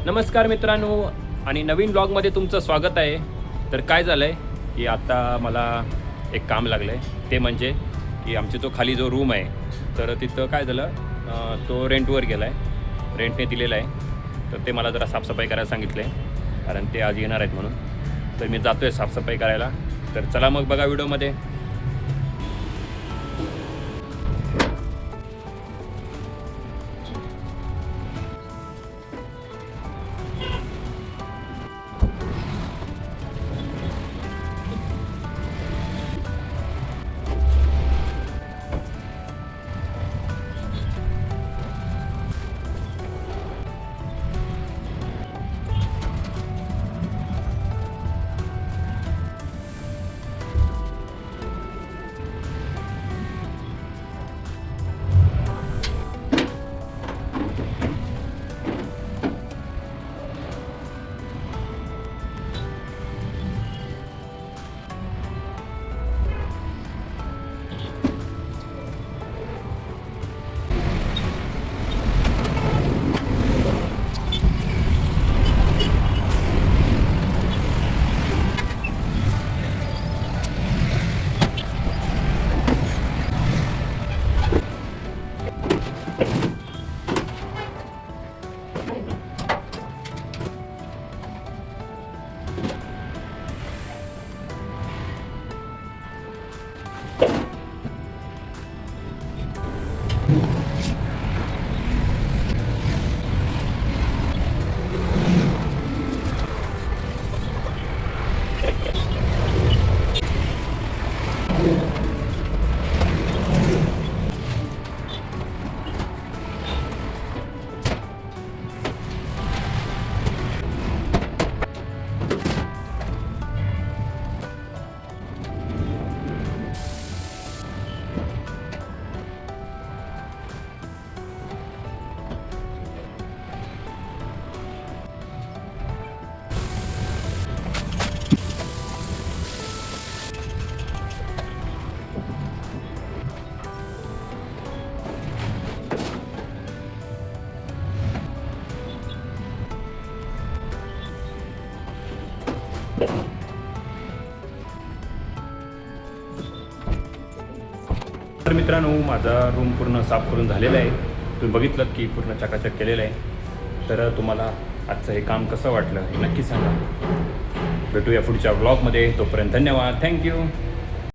नमस्कार मित्रांनो आणि नवीन ब्लॉगमध्ये तुमचं स्वागत आहे. तर काय झालं आहे की आता मला एक काम लागलं आहे, ते म्हणजे की आमची जो खाली जो रूम आहे तर तिथं काय झालं, तो रेंटवर गेला आहे, रेंटने दिलेला आहे. तर ते मला जरा साफसफाई करायला सांगितलं आहे, कारण ते आज येणार आहेत म्हणून. तर मी जातो आहे साफसफाई करायला. तर चला मग बघा व्हिडिओमध्ये. तर मित्रांनो, माझा रूम पूर्ण साफ करून झालेला आहे. तुम्ही बघितलं की पूर्ण चकाचक केलेलं आहे. तर तुम्हाला आजचं हे काम कसं वाटलं हे नक्की सांगा. भेटूया पुढच्या ब्लॉगमध्ये. तोपर्यंत धन्यवाद. थँक्यू.